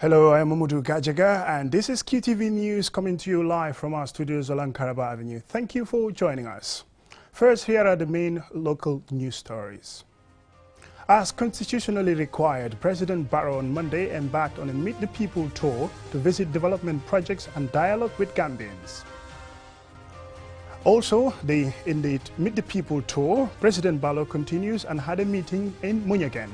Hello, I am Mamadou Gajaga, and this is QTV News coming to you live from our studios along Karaba Avenue. Thank you for joining us. First, here are the main local news stories. As constitutionally required, President Barrow on Monday embarked on a Meet the People tour to visit development projects and dialogue with Gambians. Also, in the Meet the People tour, President Barrow continues and had a meeting in Munyagen.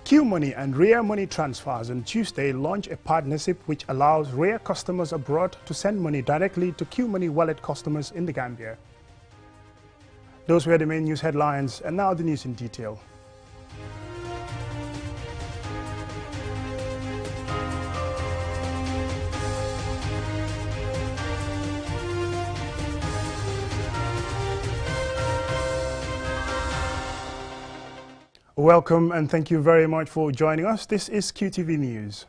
Q Money and Rare Money Transfers on Tuesday launched a partnership which allows Rare customers abroad to send money directly to Q Money wallet customers in the Gambia. Those were the main news headlines, and now the news in detail. Welcome and thank you very much for joining us. This is QTV News.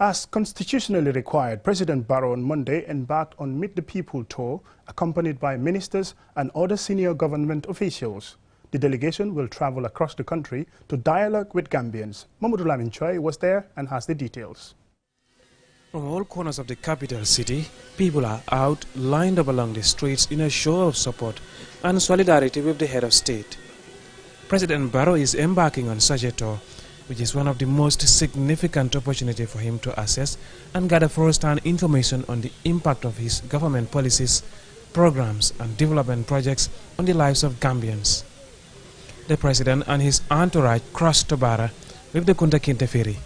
As constitutionally required, President Barrow on Monday embarked on Meet the People tour, accompanied by ministers and other senior government officials. The delegation will travel across the country to dialogue with Gambians. Mamadou Lamin Choi was there and has the details. From all corners of the capital city, people are out, lined up along the streets in a show of support and solidarity with the head of state. President Barrow is embarking on such a tour, which is one of the most significant opportunities for him to assess and gather first-hand information on the impact of his government policies, programs and development projects on the lives of Gambians. The President and his entourage crossed to Barra with the Kunta Kinte ferry.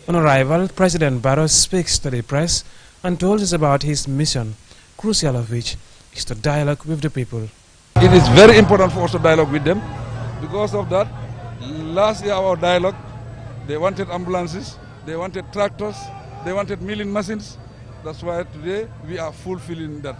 On arrival, President Barrow speaks to the press and told us about his mission, crucial of which is to dialogue with the people. It is very important for us to dialogue with them. Because of that, last year our dialogue, they wanted ambulances, they wanted tractors, they wanted milling machines. That's why today we are fulfilling that.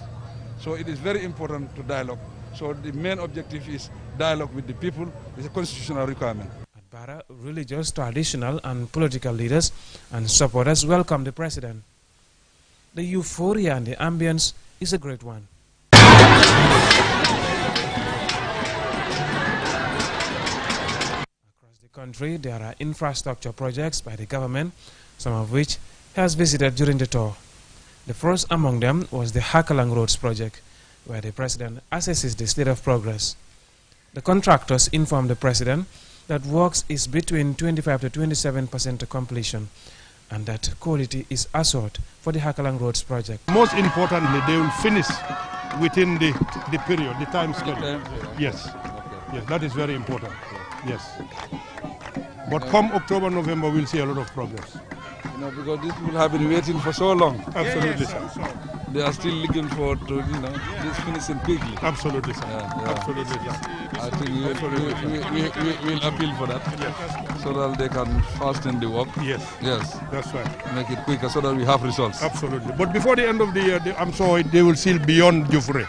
So it is very important to dialogue. So the main objective is dialogue with the people. It's a constitutional requirement. At Barra, religious, traditional and political leaders and supporters welcome the President. The euphoria and the ambience is a great one. Country, there are infrastructure projects by the government, some of which has visited during the tour. The first among them was the Hakalang Roads project, where the President assesses the state of progress. The contractors informed the President that works is between 25 to 27% to completion, and that quality is assured for the Hakalang Roads project. Most importantly, they will finish within the period, the time schedule. Yes, yes, that is very important. Yes. But come October, November, we'll see a lot of progress. You know, because these people have been waiting for so long. Absolutely, sir. They are still looking for to, this finishing quickly. Absolutely, sir. Yeah. Absolutely, sir. I think we'll appeal for that, yes, so that they can fasten the work. Yes. Yes. That's right. Make it quicker so that we have results. Absolutely. But before the end of the year, I'm sure they will seal beyond Jufre.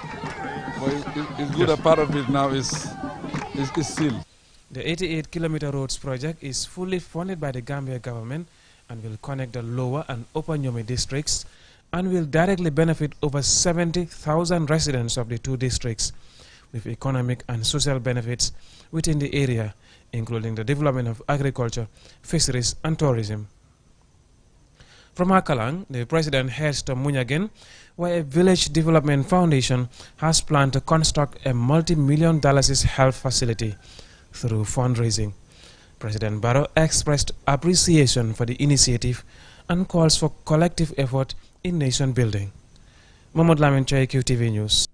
But it's good, yes. A part of it now is sealed. The 88-kilometer roads project is fully funded by the Gambia government and will connect the lower and upper Nyome districts and will directly benefit over 70,000 residents of the two districts with economic and social benefits within the area, including the development of agriculture, fisheries and tourism. From Hakalang, the President heads to Munyagen, where a Village Development Foundation has planned to construct a multi-million-dollar health facility through fundraising. President Barrow expressed appreciation for the initiative and calls for collective effort in nation building. Mamadou Lamin Choi, QTV News.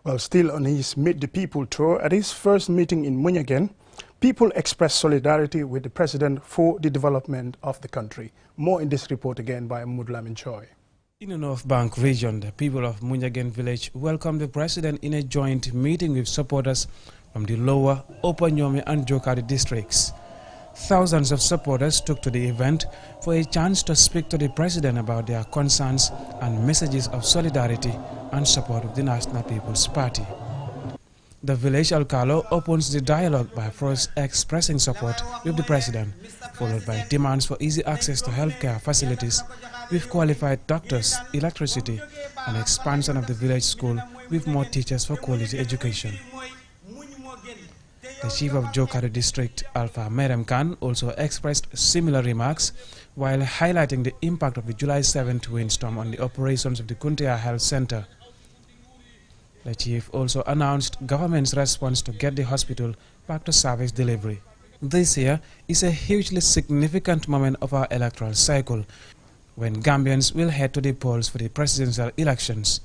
Well, still on his Meet the People tour, at his first meeting in Munyagen, people expressed solidarity with the President for the development of the country. More in this report again by Mamadou Lamin Choi. In the North Bank region, the people of Munyagen village welcomed the President in a joint meeting with supporters from the lower, upper Nyome and Jokari districts. Thousands of supporters took to the event for a chance to speak to the President about their concerns and messages of solidarity and support of the National People's Party. The village alcalde opens the dialogue by first expressing support with the President, followed by demands for easy access to healthcare facilities with qualified doctors, electricity, and expansion of the village school with more teachers for quality education. The chief of Jokari district, Alpha Merem Khan, also expressed similar remarks while highlighting the impact of the July 7th windstorm on the operations of the Kuntia Health Center. The chief also announced government's response to get the hospital back to service delivery. This year is a hugely significant moment of our electoral cycle, when Gambians will head to the polls for the presidential elections.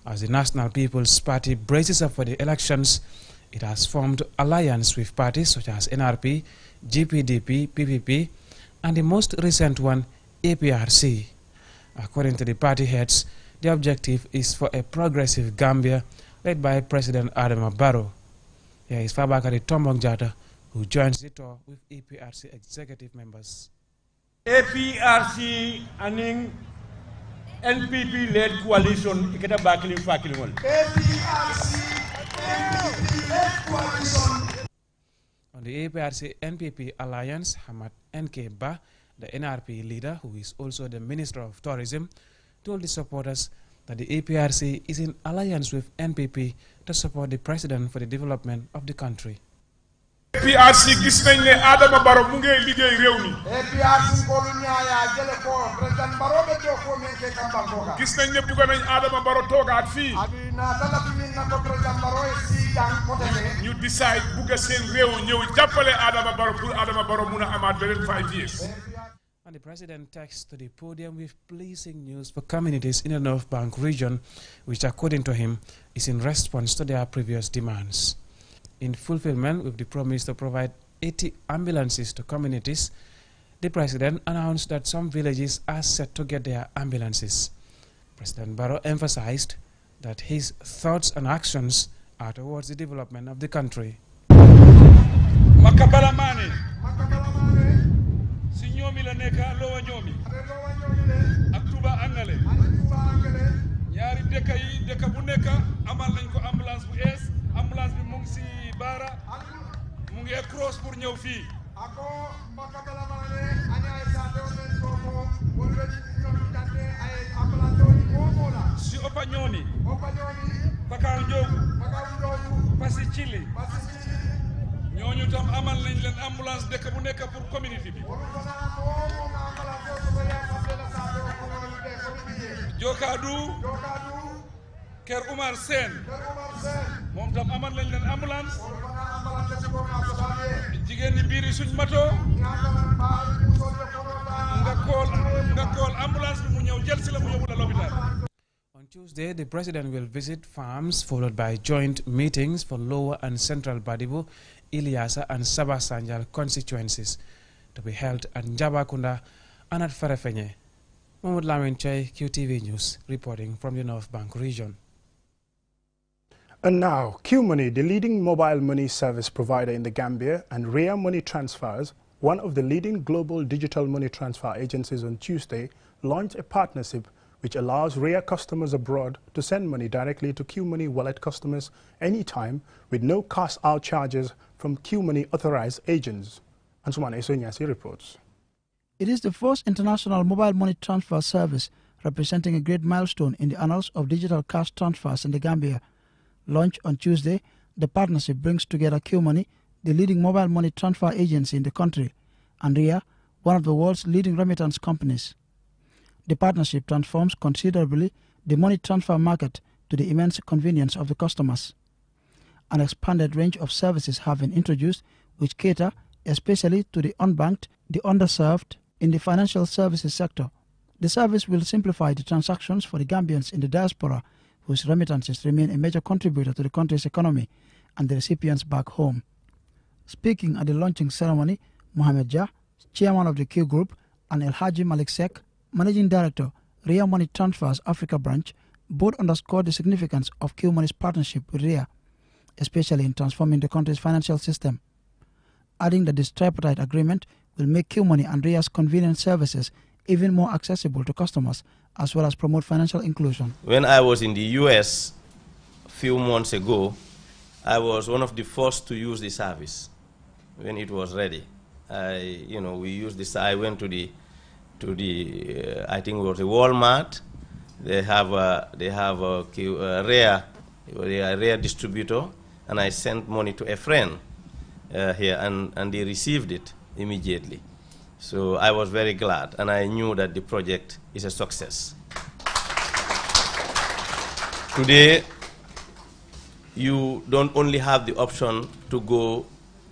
As the National People's Party braces up for the elections, it has formed alliance with parties such as NRP, GPDP, PPP, and the most recent one, APRC. According to the party heads, the objective is for a progressive Gambia led by President Adama Barrow. Here is Fabakary Tombong Jatta, who joins the tour with APRC executive members. APRC and NPP-led coalition ikata bakili fakilingol. APRC NPP-led coalition. On the APRC-NPP alliance, Hamad N.K. Ba, the NRP leader, who is also the Minister of Tourism, told the supporters that the APRC is in alliance with NPP to support the president for the development of the country. APRC gis nañ ne Adama Barrow mu ngi liggéey réew mi. APRC ko lu ñaaya jële ko président Barrow be to ko men ke kambal ko. Gis nañ ne bëgg nañ Adama Barrow toogaat fii. Adina dala bi min na ko président Barrow si jang ko tene. ñu decide bëgg seen réew ñëw jàppale Adama Barrow pour Adama Barrow mun a amaat beneen 5 years. And the president takes to the podium with pleasing news for communities in the North Bank region, which according to him is in response to their previous demands. In fulfillment with the promise to provide 80 ambulances to communities, the president announced that some villages are set to get their ambulances. President Barrow emphasized that his thoughts and actions are towards the development of the country. Makabala mane. Si ñoomi la nekk lowa ñoomi. Ak Touba Angale. Ñaari dëkk yi dëkk bu nekk amal nañ ko ambulance bu ees. Ambulance bi mu ngi si Baara mu ngi cross pour ñëw fii. Ako makabala mane anya isa de men ko mo wolbe ñoom tante ay ambulance do ko mo la. Si Opa Ñoomi. Opa Ñoomi. Bakaaw Njoogu. Bakaaw Njoogu. Pasi Chili. ñooñu tam amal nañ leen ambulance dëkk bu nekk pour community bi. Jokadu. Ker Umar Sen. moom tam amal nañ leen ambulance. jigéen ñi biiri suñ mato. nga kool ambulance bi mu ñëw jël si la mu yóbbu la l'hôpital. On Tuesday, the president will visit farms followed by joint meetings for Lower and Central Badibu, Ilyasa and Sabah Sanjal constituencies to be held at Njabakunda and at Farafenye. Mahmoud Lamin Chai, QTV News, reporting from the North Bank region. And now, QMoney, the leading mobile money service provider in the Gambia, and Ria Money Transfers, one of the leading global digital money transfer agencies, on Tuesday launched a partnership which allows Ria customers abroad to send money directly to QMoney wallet customers anytime with no cash-out charges from QMoney authorized agents. Ansumana Isonyasi reports. It is the first international mobile money transfer service representing a great milestone in the annals of digital cash transfers in the Gambia. Launched on Tuesday, the partnership brings together QMoney, the leading mobile money transfer agency in the country, and Ria, one of the world's leading remittance companies. The partnership transforms considerably the money transfer market to the immense convenience of the customers. An expanded range of services have been introduced which cater especially to the unbanked, the underserved in the financial services sector. The service will simplify the transactions for the Gambians in the diaspora whose remittances remain a major contributor to the country's economy and the recipients back home. Speaking at the launching ceremony, Mohamed Jah, chairman of the Q Group, and El Haji Malik Sek, Managing Director, Ria Money Transfers Africa Branch, both underscored the significance of QMoney's partnership with Ria, especially in transforming the country's financial system, adding that this tripartite agreement will make QMoney and Ria's convenient services even more accessible to customers, as well as promote financial inclusion. When I was in the US a few months ago, I was one of the first to use the service when it was ready. We used this. I went to the I think it was a Walmart. They have a rare distributor, and I sent money to a friend. here, and they received it immediately. So I was very glad, and I knew that the project is a success. Today, you don't only have the option to go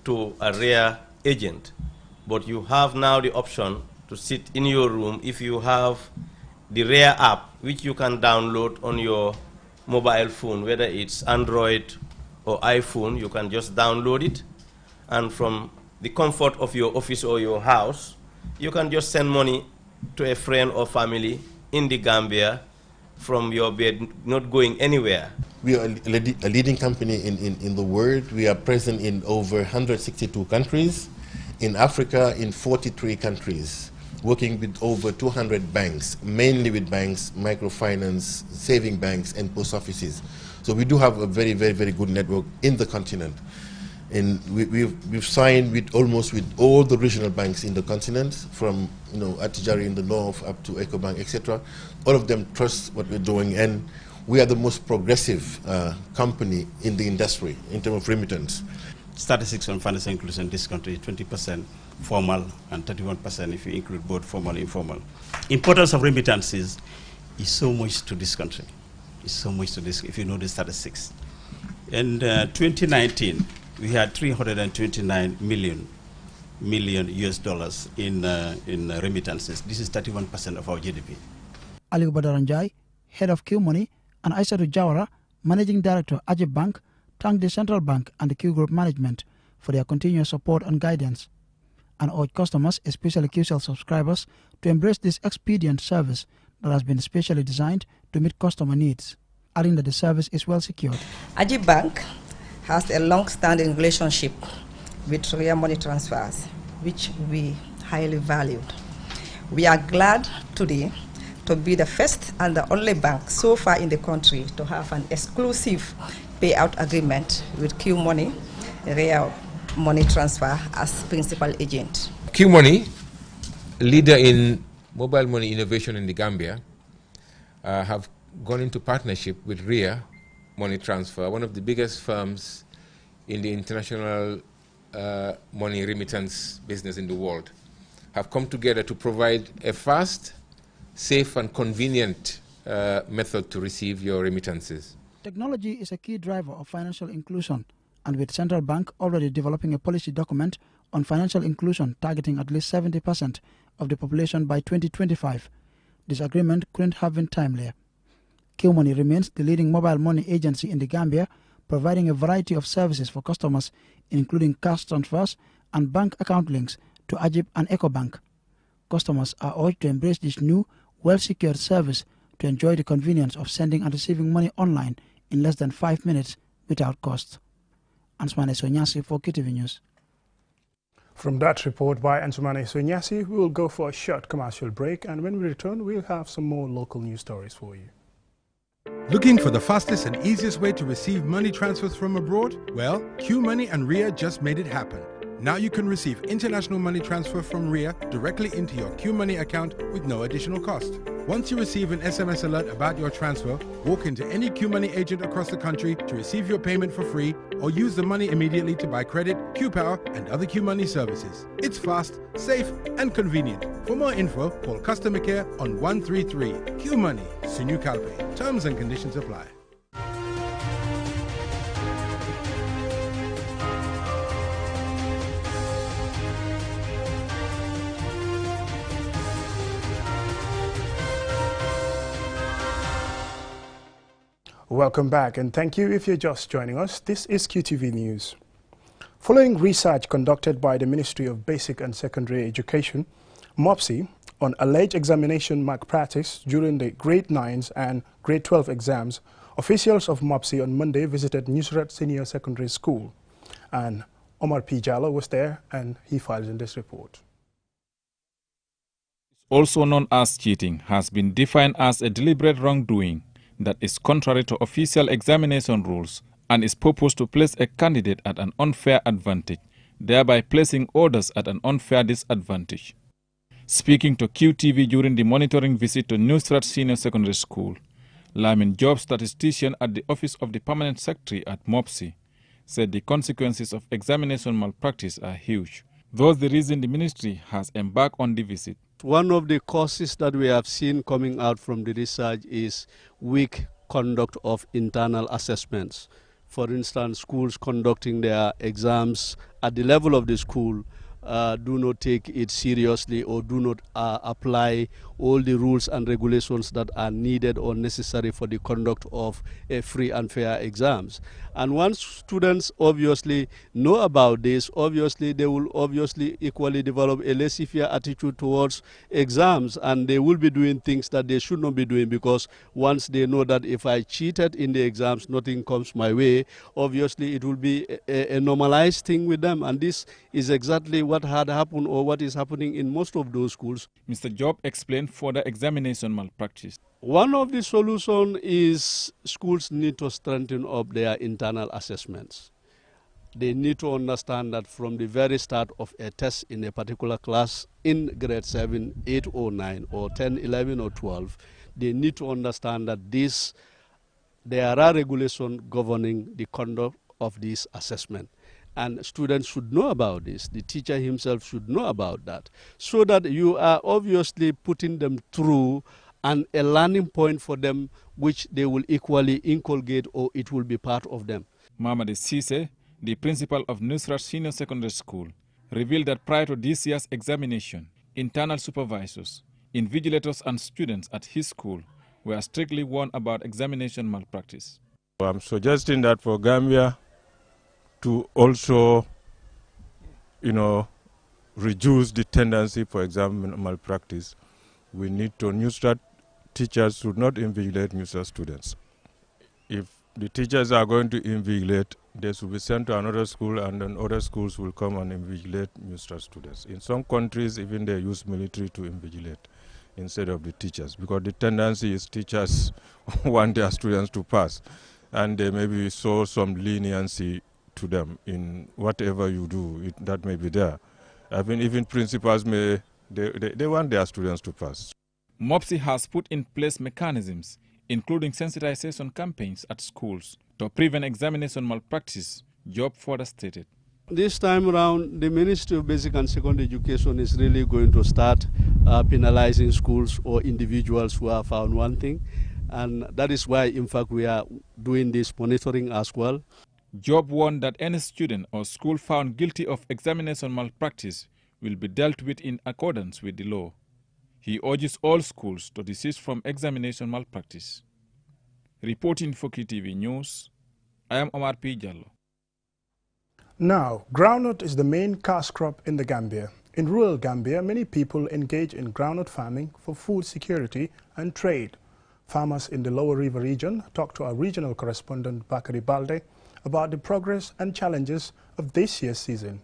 to a RIA agent, but you have now the option to sit in your room if you have the RIA app, which you can download on your mobile phone, whether it's Android or iPhone. You can just download it, and from the comfort of your office or your house, you can just send money to a friend or family in the Gambia from your bed, not going anywhere. We are a leading company in the world. We are present in over 162 countries, in Africa in 43 countries, working with over 200 banks, mainly with banks, microfinance, saving banks, and post offices. So we do have a very, very, very good network in the continent. And we've signed with almost with all the regional banks in the continent, from Atijari in the north up to EcoBank, etc. All of them trust what we're doing, and we are the most progressive company in the industry in terms of remittance. Statistics on financial inclusion in this country is 20% formal and 31% if you include both formal and informal. Importance of remittances is so much to this country. It's so much to this, if you know the statistics. In 2019, we had 329 million US dollars in remittances. This is 31% of our GDP. Aliou Badaranjai, head of Q Money, and Aissatou Jawara, managing director, Ajib Bank, thanked the central bank and the Q Group management for their continuous support and guidance, and urged customers, especially QCell subscribers, to embrace this expedient service that has been specially designed to meet customer needs, adding that the service is well secured. Ajib Bank has a long-standing relationship with RIA money transfers, which we highly valued. We are glad today to be the first and the only bank so far in the country to have an exclusive payout agreement with Q Money, RIA money transfer, as principal agent. Q Money, leader in mobile money innovation in the Gambia, have gone into partnership with RIA Money Transfer, one of the biggest firms in the international money remittance business in the world, have come together to provide a fast, safe and convenient method to receive your remittances. Technology is a key driver of financial inclusion, and with Central Bank already developing a policy document on financial inclusion targeting at least 70% of the population by 2025, this agreement couldn't have been timelier. Q Money remains the leading mobile money agency in the Gambia, providing a variety of services for customers, including cash transfers and bank account links to Ajib and EcoBank. Customers are urged to embrace this new, well-secured service to enjoy the convenience of sending and receiving money online in less than 5 minutes without cost. Ansumane Sonyasi for QTV News. From that report by Ansumane Sonyasi, we will go for a short commercial break, and when we return, we'll have some more local news stories for you. Looking for the fastest and easiest way to receive money transfers from abroad? Well, Q Money and RIA just made it happen. Now you can receive international money transfer from RIA directly into your Q Money account with no additional cost. Once you receive an SMS alert about your transfer, walk into any Q Money agent across the country to receive your payment for free, or use the money immediately to buy credit, Q Power and other Q Money services. It's fast, safe and convenient. For more info, call customer care on 133. Q Money, Sinu Calpe. Terms and conditions apply. Welcome back, and thank you if you're just joining us. This is QTV News. Following research conducted by the Ministry of Basic and Secondary Education, MOPSI, on alleged examination malpractice during the Grade 9s and Grade 12 exams, officials of MOPSI on Monday visited Nusrat Senior Secondary School, and Omar P. Jallo was there, and he files in this report. Also known as cheating, has been defined as a deliberate wrongdoing that is contrary to official examination rules and is purposed to place a candidate at an unfair advantage, thereby placing others at an unfair disadvantage. Speaking to QTV during the monitoring visit to Nusrat Senior Secondary School, Lamin Job, statistician at the Office of the Permanent Secretary at MOPSI, said the consequences of examination malpractice are huge. Thus, the reason the ministry has embarked on the visit. One of the causes that we have seen coming out from the research is weak conduct of internal assessments. For instance, schools conducting their exams at the level of the school do not take it seriously or do not apply all the rules and regulations that are needed or necessary for the conduct of free and fair exams. And once students obviously know about this, obviously they will equally develop a laissez-faire attitude towards exams, and they will be doing things that they should not be doing, because once they know that if I cheated in the exams, nothing comes my way, obviously it will be a normalized thing with them. And this is exactly what had happened, or what is happening in most of those schools. Mr. Job explained further examination malpractice. One of the solutions is schools need to strengthen up their internal assessments. They need to understand that from the very start of a test in a particular class in grade 7, 8 or 9 or 10, 11 or 12, they need to understand that there are regulations governing the conduct of this assessment. And students should know about this. The teacher himself should know about that, so that you are obviously putting them through and a learning point for them, which they will equally inculcate, or it will be part of them. Mamadi Sise, the principal of Nusrat Senior Secondary School, revealed that prior to this year's examination, internal supervisors, invigilators and students at his school were strictly warned about examination malpractice. I'm suggesting that for Gambia to also, reduce the tendency for exam malpractice, we need to Nusrat teachers should not invigilate Nusrat students. If the teachers are going to invigilate, they should be sent to another school, and then other schools will come and invigilate Nusrat students. In some countries, even they use military to invigilate instead of the teachers, because the tendency is teachers want their students to pass, and they maybe show some leniency to them in whatever you do, that may be there. I mean, even principals they want their students to pass. MOPSI has put in place mechanisms, including sensitization campaigns at schools to prevent examination malpractice, Job further stated. This time around, the Ministry of Basic and Secondary Education is really going to start penalizing schools or individuals who have found one thing. And that is why, in fact, we are doing this monitoring as well. Job warned that any student or school found guilty of examination malpractice will be dealt with in accordance with the law. He urges all schools to desist from examination malpractice. Reporting for QTV News, I am Omar P. Jallo. Now, groundnut is the main cash crop in the Gambia. In rural Gambia, many people engage in groundnut farming for food security and trade. Farmers in the Lower River region talked to our regional correspondent Bakari Balde about the progress and challenges of this year's season.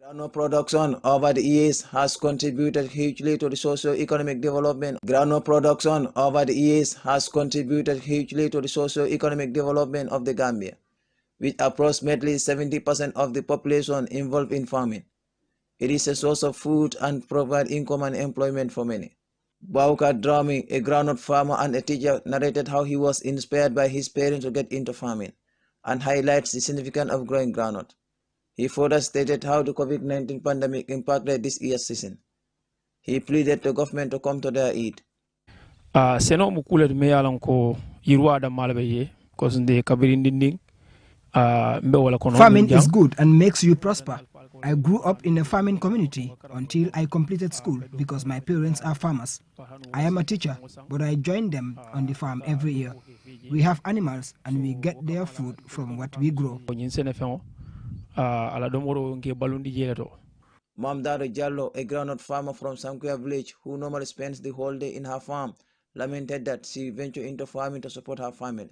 Groundnut production over the years has contributed hugely to the socio-economic development. Groundnut production over the years has contributed hugely to the socio-economic development of the Gambia, with approximately 70% of the population involved in farming. It is a source of food and provides income and employment for many. Bauka Drami, a groundnut farmer and a teacher, narrated how he was inspired by his parents to get into farming and highlights the significance of growing groundnut. He further stated how the COVID-19 pandemic impacted this year's season. He pleaded to government to come to their aid. Seno mukule me yalan ko yirwa da malbe ye cause de kabirinding farming is good and makes you prosper. I grew up in a farming community until I completed school because my parents are farmers. I am a teacher, but I join them on the farm every year. We have animals and we get their food from what we grow. Mamdaro Jallo, a groundnut farmer from Sankuya village who normally spends the whole day in her farm, lamented that she ventured into farming to support her family,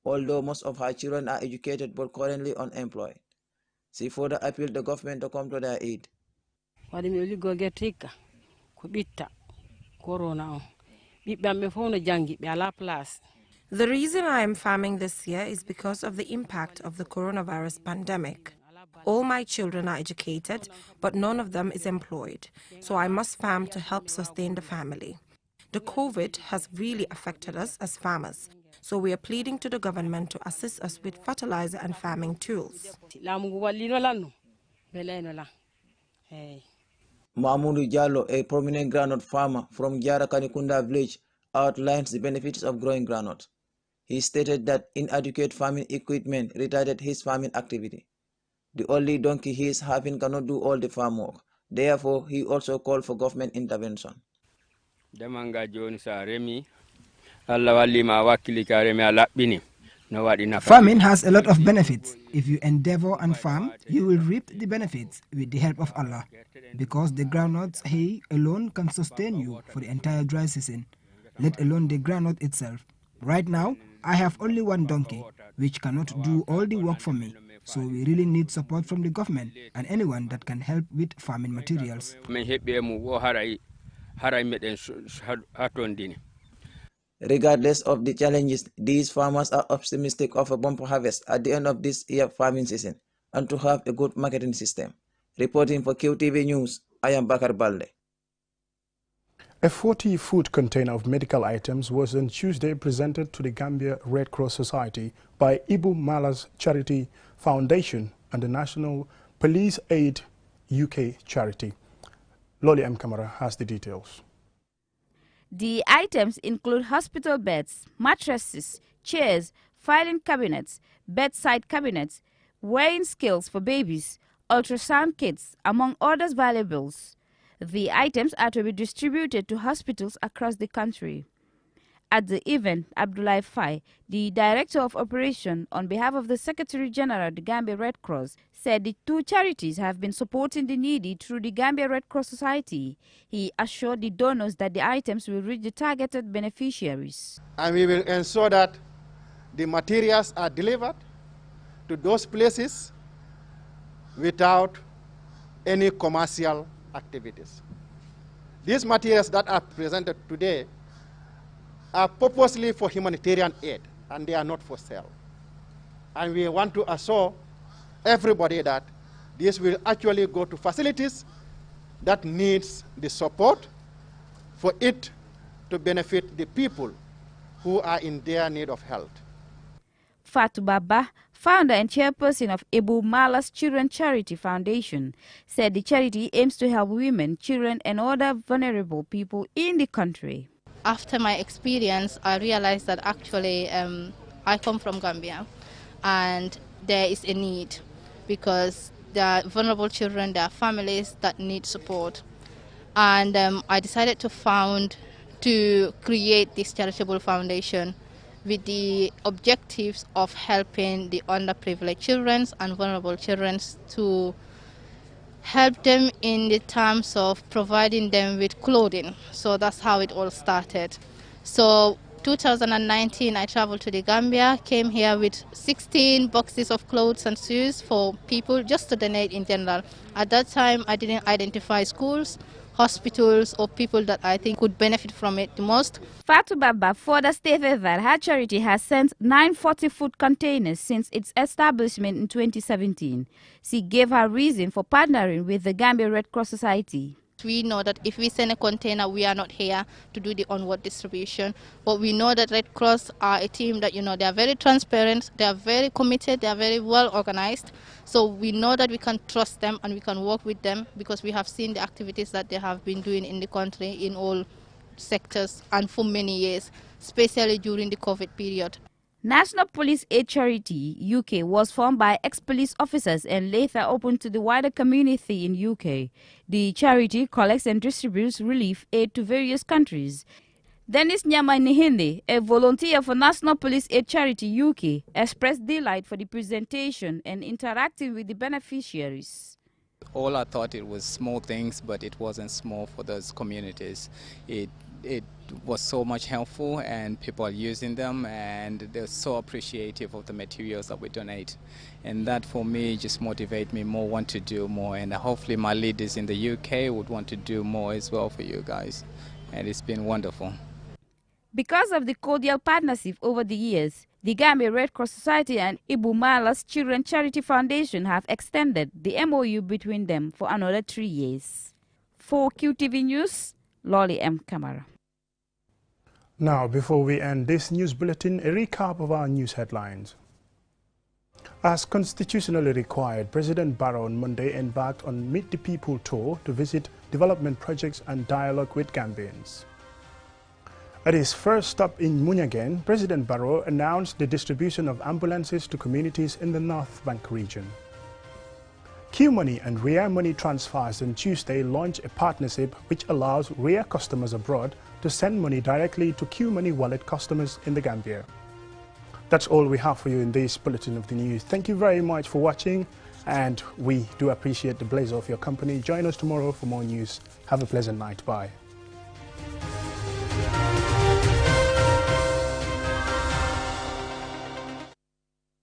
although most of her children are educated but currently unemployed. She further appealed the government to come to their aid. The reason I am farming this year is because of the impact of the coronavirus pandemic. All my children are educated, but none of them is employed, so I must farm to help sustain the family. The COVID has really affected us as farmers, So we are pleading to the government to assist us with fertilizer and farming tools. Mahmoud Jallo, a prominent groundnut farmer from Jara Kanikunda village, outlines the benefits of growing groundnut. He stated that inadequate farming equipment retarded his farming activity. The only donkey he is having cannot do all the farm work. Therefore, he also called for government intervention. Farming has a lot of benefits. If you endeavor and farm, you will reap the benefits with the help of Allah, because the groundnut's hay alone can sustain you for the entire dry season, let alone the groundnut itself. Right now, I have only one donkey, which cannot do all the work for me, so we really need support from the government and anyone that can help with farming materials. Regardless of the challenges, these farmers are optimistic of a bumper harvest at the end of this year farming season and to have a good marketing system. Reporting for QTV News, I am Bakar Balde. A 40-foot container of medical items was on Tuesday presented to the Gambia Red Cross Society by Ibu Malas Charity Foundation and the National Police Aid UK charity. Loli M. Kamara has the details. The items include hospital beds, mattresses, chairs, filing cabinets, bedside cabinets, weighing scales for babies, ultrasound kits, among others valuables. The items are to be distributed to hospitals across the country. At the event, Abdullah Fai, the Director of Operation on behalf of the Secretary General of the Gambia Red Cross, said the two charities have been supporting the needy through the Gambia Red Cross Society. He assured the donors that the items will reach the targeted beneficiaries. And we will ensure that the materials are delivered to those places without any commercial activities. These materials that are presented today are purposely for humanitarian aid, and they are not for sale. And we want to assure everybody that this will actually go to facilities that needs the support for it to benefit the people who are in their need of health. Fatu Baba, founder and chairperson of Ibu Malas Children Charity Foundation, said the charity aims to help women, children and other vulnerable people in the country. After my experience, I realized that actually I come from Gambia and there is a need because there are vulnerable children, there are families that need support. And I decided to create this charitable foundation with the objectives of helping the underprivileged children and vulnerable children to help them in the terms of providing them with clothing. So that's how it all started. So 2019 I traveled to the Gambia, came here with 16 boxes of clothes and shoes for people just to donate in general. At that time I didn't identify schools, hospitals or people that I think could benefit from it the most. Fatu Baba further stated that her charity has sent 9 40-foot containers since its establishment in 2017. She gave her reason for partnering with the Gambia Red Cross Society. We know that if we send a container, we are not here to do the onward distribution. But we know that Red Cross are a team that, they are very transparent, they are very committed, they are very well organized. So we know that we can trust them and we can work with them because we have seen the activities that they have been doing in the country in all sectors and for many years, especially during the COVID period. National Police Aid Charity UK was formed by ex-police officers and later opened to the wider community in UK. The charity collects and distributes relief aid to various countries. Dennis Nyama Nihinde, a volunteer for National Police Aid Charity UK, expressed delight for the presentation and interacting with the beneficiaries. All I thought it was small things, but it wasn't small for those communities. It was so much helpful and people are using them and they're so appreciative of the materials that we donate. And that for me just motivates me more, want to do more, and hopefully my leaders in the UK would want to do more as well for you guys. And it's been wonderful. Because of the cordial partnership over the years, the Gambia Red Cross Society and Ibu Malas Children Charity Foundation have extended the MOU between them for another 3 years. For QTV News, Lolly M. Kamara. Now, before we end this news bulletin, a recap of our news headlines. As constitutionally required, President Barrow on Monday embarked on Meet the People tour to visit development projects and dialogue with Gambians. At his first stop in Munyagen, President Barrow announced the distribution of ambulances to communities in the North Bank region. Q Money and Ria Money Transfers on Tuesday launched a partnership which allows Ria customers abroad to send money directly to Q Money wallet customers in the Gambia. That's all we have for you in this bulletin of the news. Thank you very much for watching, and we do appreciate the pleasure of your company. Join us tomorrow for more news. Have a pleasant night. Bye.